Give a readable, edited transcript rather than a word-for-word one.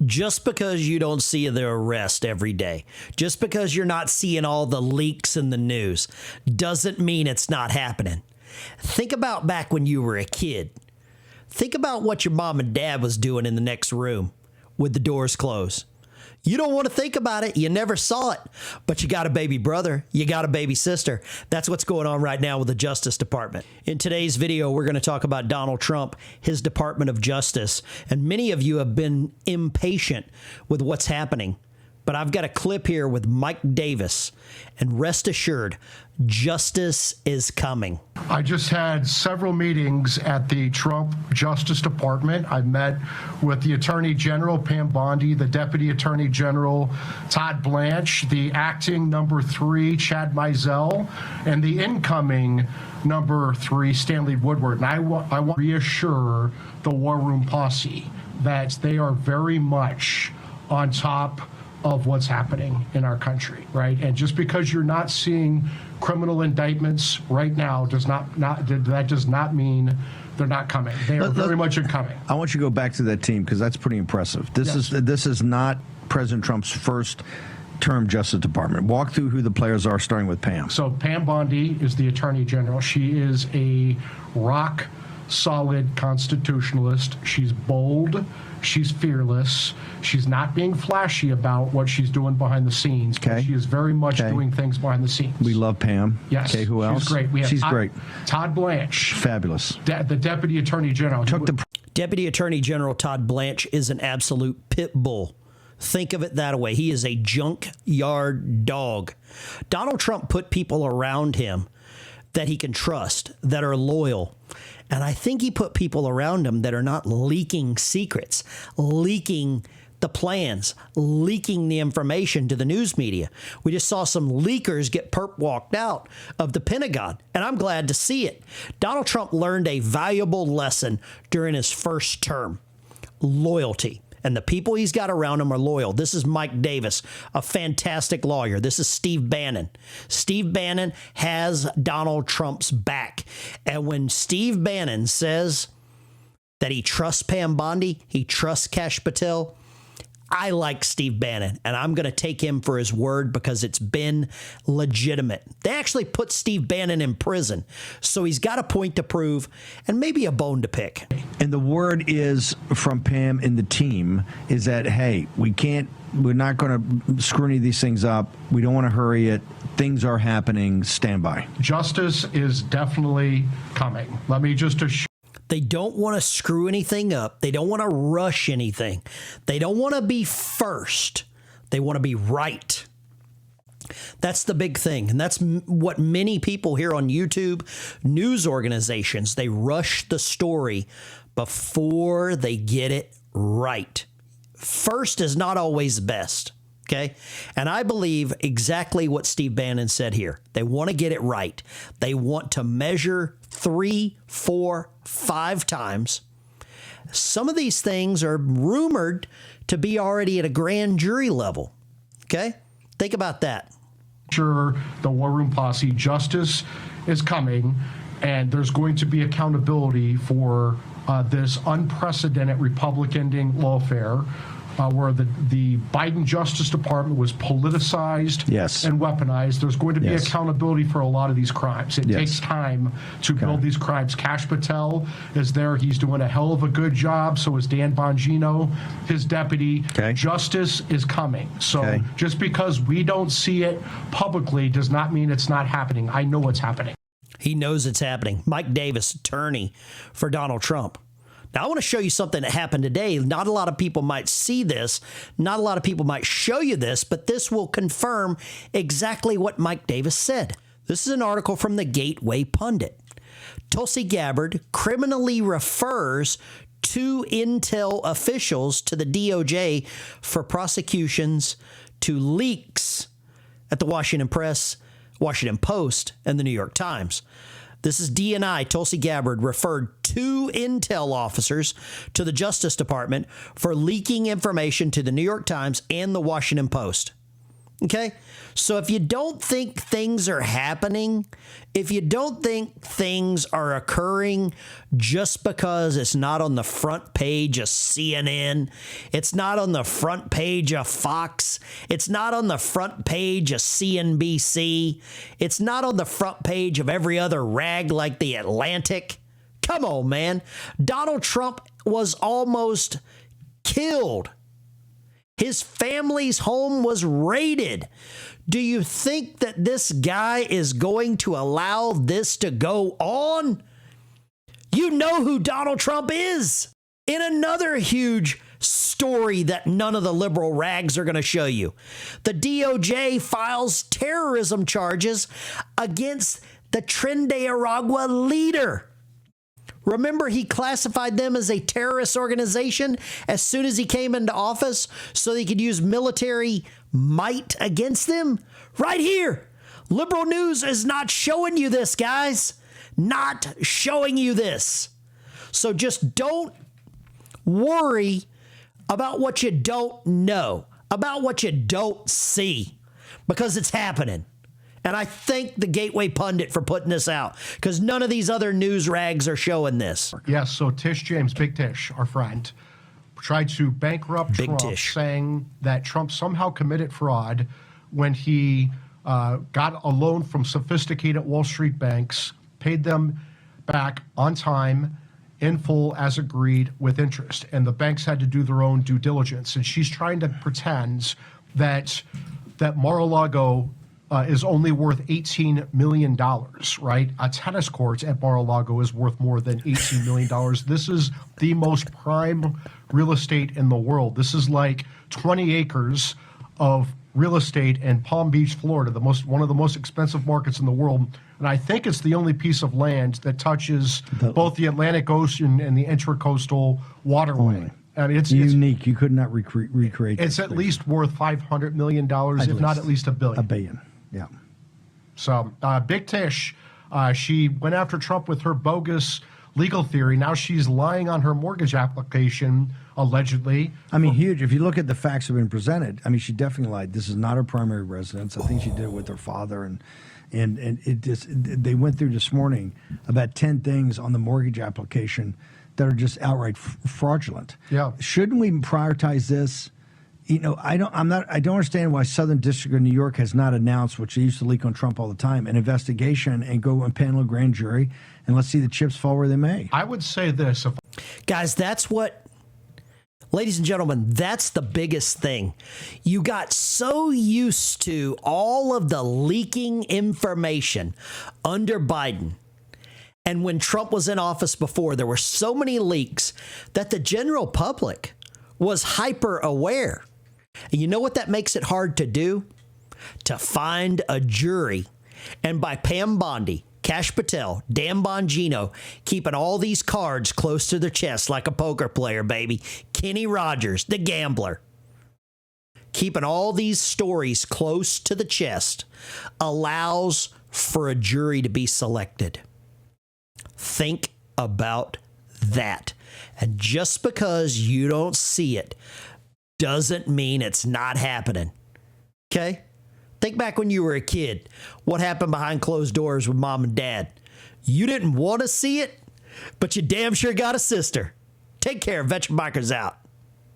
Just because you don't see the arrest every day, just because you're not seeing all the leaks in the news, doesn't mean it's not happening. Think about back when you were a kid. Think about what your mom and dad was doing in the next room with the doors closed. You don't want to think about it. You never saw it, but you got a baby brother. You got a baby sister. That's what's going on right now with the Justice Department. In today's video, we're going to talk about Donald Trump, his Department of Justice, and many of you have been impatient with what's happening. But I've got a clip here with Mike Davis, and rest assured, justice is coming. I just had several meetings at the Trump Justice Department. I met with the Attorney General, Pam Bondi, the Deputy Attorney General, Todd Blanche, the acting number 3, Chad Mizell, and the incoming number 3, Stanley Woodward. And I want to reassure the War Room posse that they are very much on top of what's happening in our country, right? And just because you're not seeing criminal indictments right now that does not mean they're not coming. They are very much incoming. I want you to go back to that team because that's pretty impressive. This is not President Trump's first term Justice Department. Walk through who the players are, starting with Pam. So Pam Bondi is the Attorney General. She is a rock solid constitutionalist. She's bold. She's fearless. She's not being flashy about what she's doing behind the scenes. Okay. She is very much doing things behind the scenes. We love Pam. Yes. Okay, who else? She's great. We have She's great. Todd Blanche. Fabulous. The Deputy Attorney General. Deputy Attorney General Todd Blanche is an absolute pit bull. Think of it that way. He is a junkyard dog. Donald Trump put people around him that he can trust, that are loyal. And I think he put people around him that are not leaking secrets, leaking the plans, leaking the information to the news media. We just saw some leakers get perp walked out of the Pentagon, and I'm glad to see it. Donald Trump learned a valuable lesson during his first term: loyalty. And the people he's got around him are loyal. This is Mike Davis, a fantastic lawyer. This is Steve Bannon. Steve Bannon has Donald Trump's back. And when Steve Bannon says that he trusts Pam Bondi, he trusts Kash Patel, I like Steve Bannon, and I'm going to take him for his word because it's been legitimate. They actually put Steve Bannon in prison, so he's got a point to prove and maybe a bone to pick. And the word is from Pam and the team is that, hey, we're not going to screw any of these things up. We don't want to hurry it. Things are happening. Stand by. Justice is definitely coming. Let me just assure. They don't want to screw anything up. They don't want to rush anything. They don't want to be first. They want to be right. That's the big thing. And that's what many people here on YouTube, news organizations, they rush the story before they get it right. First is not always best. Okay. And I believe exactly what Steve Bannon said here. They want to get it right. They want to measure 3, 4, 5 times. Some of these things are rumored to be already at a grand jury level. Okay. Think about that. Sure, the War Room posse, justice is coming, and there's going to be accountability for this unprecedented Republican-ending lawfare. Where the Biden Justice Department was politicized and weaponized. There's going to be accountability for a lot of these crimes. It takes time to build these crimes. Kash Patel is there. He's doing a hell of a good job. So is Dan Bongino, his deputy. Justice is coming. So just because we don't see it publicly does not mean it's not happening. I know it's happening. He knows it's happening. Mike Davis, attorney for Donald Trump. Now, I want to show you something that happened today. Not a lot of people might see this. Not a lot of people might show you this, but this will confirm exactly what Mike Davis said. This is an article from the Gateway Pundit. Tulsi Gabbard criminally refers 2 intel officials to the DOJ for prosecutions to leaks at the Washington Press, Washington Post, and the New York Times. This is DNI. Tulsi Gabbard referred 2 intel officers to the Justice Department for leaking information to the New York Times and the Washington Post. Okay? So if you don't think things are happening, if you don't think things are occurring just because it's not on the front page of CNN, it's not on the front page of Fox, it's not on the front page of CNBC, it's not on the front page of every other rag like The Atlantic. Come on, man. Donald Trump was almost killed. His family's home was raided. Do you think that this guy is going to allow this to go on? You know who Donald Trump is. In another huge story that none of the liberal rags are going to show you, the DOJ files terrorism charges against the Tren de Aragua leader. Remember, he classified them as a terrorist organization as soon as he came into office so he could use military might against them? Right here. Liberal news is not showing you this, guys. Not showing you this. So just don't worry about what you don't know, about what you don't see, because it's happening. And I thank the Gateway Pundit for putting this out, because none of these other news rags are showing this. Yes, so Tish James, Big Tish, our friend, tried to bankrupt Big Trump, Tish. saying that Trump somehow committed fraud when he got a loan from sophisticated Wall Street banks, paid them back on time, in full, as agreed, with interest. And the banks had to do their own due diligence. And she's trying to pretend that Mar-a-Lago is only worth $18 million, right? A tennis court at Mar-a-Lago is worth more than $18 million. This is the most prime real estate in the world. This is like 20 acres of real estate in Palm Beach, Florida, one of the most expensive markets in the world. And I think it's the only piece of land that touches both the Atlantic Ocean and the Intracoastal Waterway. I mean, it's unique. You could not recreate. It's at least worth $500 million, if not at least $1 billion. $1 billion. Yeah. So Big Tish, she went after Trump with her bogus legal theory. Now she's lying on her mortgage application, allegedly. I mean, huge. If you look at the facts that have been presented, I mean, she definitely lied. This is not her primary residence. I think she did it with her father, and it just, they went through this morning about 10 things on the mortgage application that are just outright fraudulent. Yeah. Shouldn't we prioritize this? You know, I don't understand why Southern District of New York has not announced, which they used to leak on Trump all the time, an investigation and go and panel a grand jury and let's see the chips fall where they may. I would say this. Guys, ladies and gentlemen, that's the biggest thing. You got so used to all of the leaking information under Biden. And when Trump was in office before, there were so many leaks that the general public was hyper aware. And you know what that makes it hard to do? To find a jury. And by Pam Bondi, Kash Patel, Dan Bongino, keeping all these cards close to their chest like a poker player, baby. Kenny Rogers, the gambler. Keeping all these stories close to the chest allows for a jury to be selected. Think about that. And just because you don't see it doesn't mean it's not happening. Okay? Think back when you were a kid. What happened behind closed doors with mom and dad? You didn't want to see it, but you damn sure got a sister. Take care. Veteran Bikers out.